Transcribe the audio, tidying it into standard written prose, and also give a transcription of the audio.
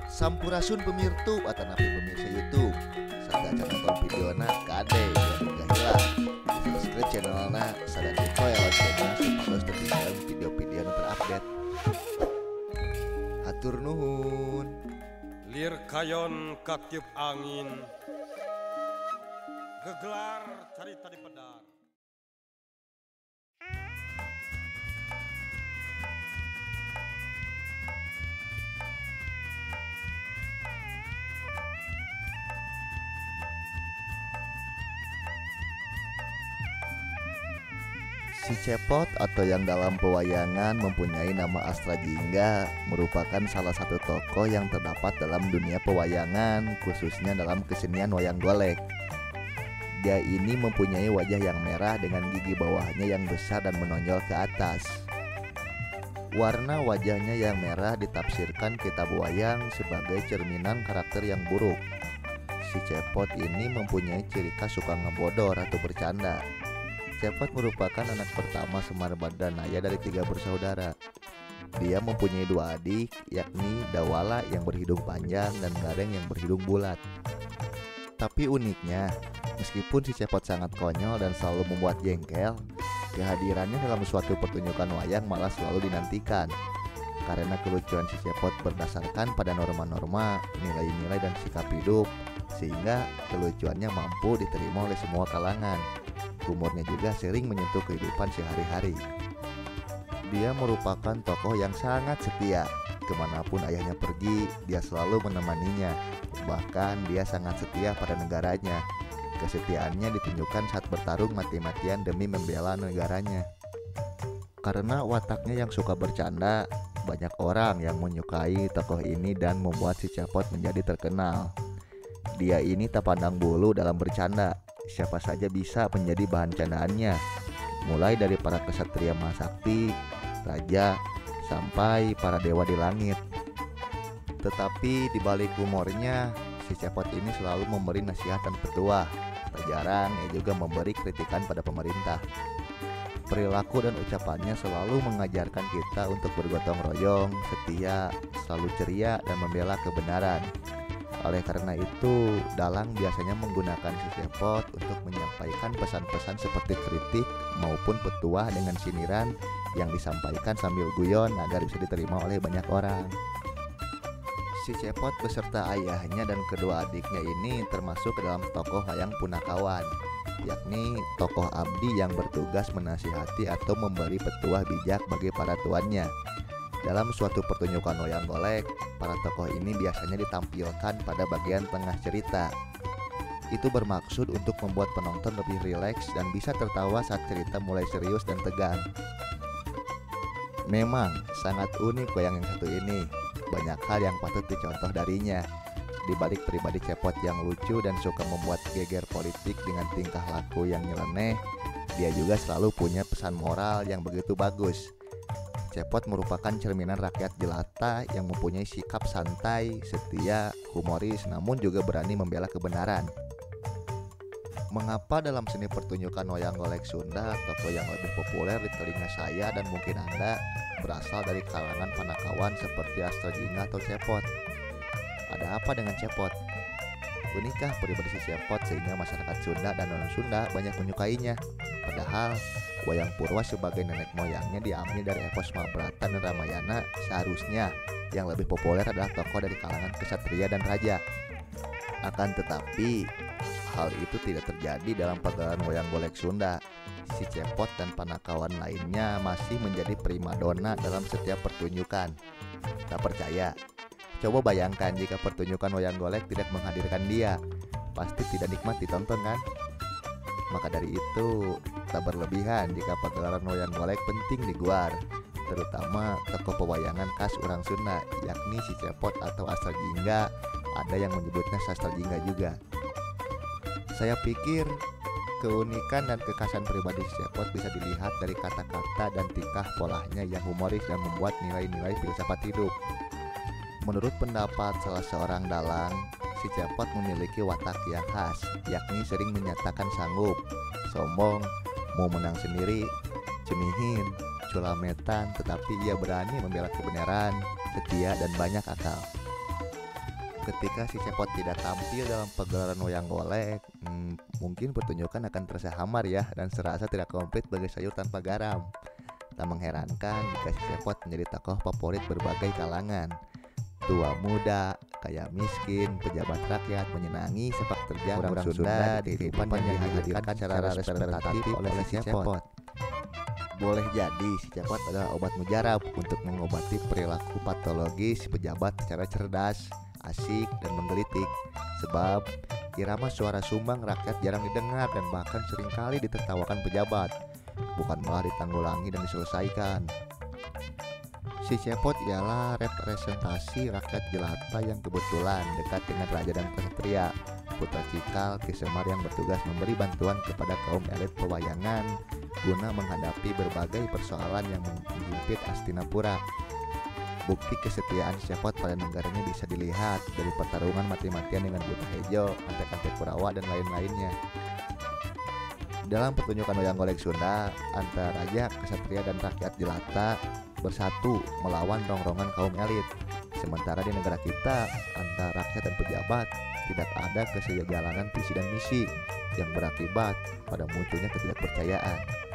Sampurasun pemirtu atau napi pemirsa YouTube serta nonton videona kade yang gak hilang di subscribe channelna sadar info ya channel supados ketinggalan video-video yang terupdate. Hatur nuhun. Lir kayon katiup angin gegelar carita di pedang. Si Cepot atau yang dalam pewayangan mempunyai nama Astra Jingga merupakan salah satu tokoh yang terdapat dalam dunia pewayangan, khususnya dalam kesenian wayang golek. Dia ini mempunyai wajah yang merah dengan gigi bawahnya yang besar dan menonjol ke atas. Warna wajahnya yang merah ditafsirkan kitab wayang sebagai cerminan karakter yang buruk. Si Cepot ini mempunyai ciri khas suka ngebodor atau bercanda. Cepot merupakan anak pertama Semar Badanaya dari 3 bersaudara. Dia mempunyai 2 adik, yakni Dawala yang berhidung panjang dan Gareng yang berhidung bulat. Tapi uniknya, meskipun si Cepot sangat konyol dan selalu membuat jengkel, kehadirannya dalam suatu pertunjukan wayang malah selalu dinantikan. Karena kelucuan si Cepot berdasarkan pada norma-norma, nilai-nilai dan sikap hidup, sehingga kelucuannya mampu diterima oleh semua kalangan. Humornya juga sering menyentuh kehidupan sehari-hari. Dia merupakan tokoh yang sangat setia. Kemanapun ayahnya pergi, dia selalu menemaninya. Bahkan dia sangat setia pada negaranya. Kesetiaannya ditunjukkan saat bertarung mati-matian demi membela negaranya. Karena wataknya yang suka bercanda, banyak orang yang menyukai tokoh ini dan membuat si Cepot menjadi terkenal. Dia ini tak pandang bulu dalam bercanda. Siapa saja bisa menjadi bahan candaannya, mulai dari para kesatria Mahasakti, raja, sampai para dewa di langit. Tetapi di balik humornya, si Cepot ini selalu memberi nasihat dan petuah. Tak jarang ia juga memberi kritikan pada pemerintah. Perilaku dan ucapannya selalu mengajarkan kita untuk bergotong royong, setia, selalu ceria, dan membela kebenaran. Oleh karena itu, dalang biasanya menggunakan si Cepot untuk menyampaikan pesan-pesan seperti kritik maupun petuah dengan sindiran yang disampaikan sambil guyon agar bisa diterima oleh banyak orang. Si Cepot beserta ayahnya dan kedua adiknya ini termasuk ke dalam tokoh wayang Punakawan, yakni tokoh abdi yang bertugas menasihati atau memberi petuah bijak bagi para tuannya. Dalam suatu pertunjukan wayang golek, para tokoh ini biasanya ditampilkan pada bagian tengah cerita. Itu bermaksud untuk membuat penonton lebih rileks dan bisa tertawa saat cerita mulai serius dan tegang. Memang sangat unik wayang yang satu ini. Banyak hal yang patut dicontoh darinya. Di balik pribadi Cepot yang lucu dan suka membuat geger politik dengan tingkah laku yang nyeleneh, dia juga selalu punya pesan moral yang begitu bagus. Cepot merupakan cerminan rakyat jelata yang mempunyai sikap santai, setia, humoris, namun juga berani membela kebenaran. Mengapa dalam seni pertunjukan wayang golek Sunda, tokoh yang lebih populer di telinga saya dan mungkin Anda berasal dari kalangan Panakawan seperti Astra Jingga atau Cepot? Ada apa dengan Cepot? Unikah pribadi si Cepot sehingga masyarakat Sunda dan non-Sunda banyak menyukainya? Padahal wayang Purwa sebagai nenek moyangnya diambil dari epos Mahabharata dan Ramayana. Seharusnya yang lebih populer adalah tokoh dari kalangan kesatria dan raja. Akan tetapi hal itu tidak terjadi dalam pagelaran wayang golek Sunda. Si Cepot dan Panakawan lainnya masih menjadi primadona dalam setiap pertunjukan. Tak percaya? Coba bayangkan jika pertunjukan wayang golek tidak menghadirkan dia. Pasti tidak nikmat ditonton kan? Maka dari itu, tak berlebihan jika pagelaran wayang golek penting diguar, terutama tokoh pewayangan khas orang Sunda, yakni si Cepot atau Astra Jingga. Ada yang menyebutnya Sastra Jingga juga. Saya pikir keunikan dan kekhasan pribadi si Cepot bisa dilihat dari kata-kata dan tingkah polanya yang humoris dan membuat nilai-nilai filsafat hidup. Menurut pendapat salah seorang dalang, si Cepot memiliki watak yang khas, yakni sering menyatakan sanggup, sombong, mau menang sendiri, cenihin, culametan, tetapi ia berani membela kebenaran, setia, dan banyak akal. Ketika si Cepot tidak tampil dalam pagelaran wayang golek, mungkin pertunjukan akan terasa hambar ya, dan serasa tidak komplit bagi sayur tanpa garam. Tak mengherankan jika si Cepot menjadi tokoh favorit berbagai kalangan. Tua muda, kaya miskin, pejabat rakyat menyenangi sepak terjang orang Sunda di kehidupan yang dihadirkan secara representatif oleh si Cepot. Boleh jadi si Cepot adalah obat mujarab untuk mengobati perilaku patologis pejabat secara cerdas, asik, dan menggelitik. Sebab irama suara sumbang rakyat jarang didengar dan bahkan seringkali ditertawakan pejabat, bukan malah ditanggulangi dan diselesaikan. Si Cepot ialah representasi rakyat jelata yang kebetulan dekat dengan raja dan kesatria, putra cikal Ki Semar yang bertugas memberi bantuan kepada kaum elit pewayangan guna menghadapi berbagai persoalan yang menghimpit Hastinapura. Bukti kesetiaan Cepot pada negaranya bisa dilihat dari pertarungan mati-matian dengan Buta Hejo, Antek-antek Kurawa, dan lain-lainnya. Dalam pertunjukan wayang golek Sunda, antara raja, kesatria, dan rakyat jelata bersatu melawan rongrongan kaum elit. Sementara di negara kita, antara rakyat dan pejabat tidak ada kesejalanan visi dan misi yang berakibat pada munculnya ketidakpercayaan.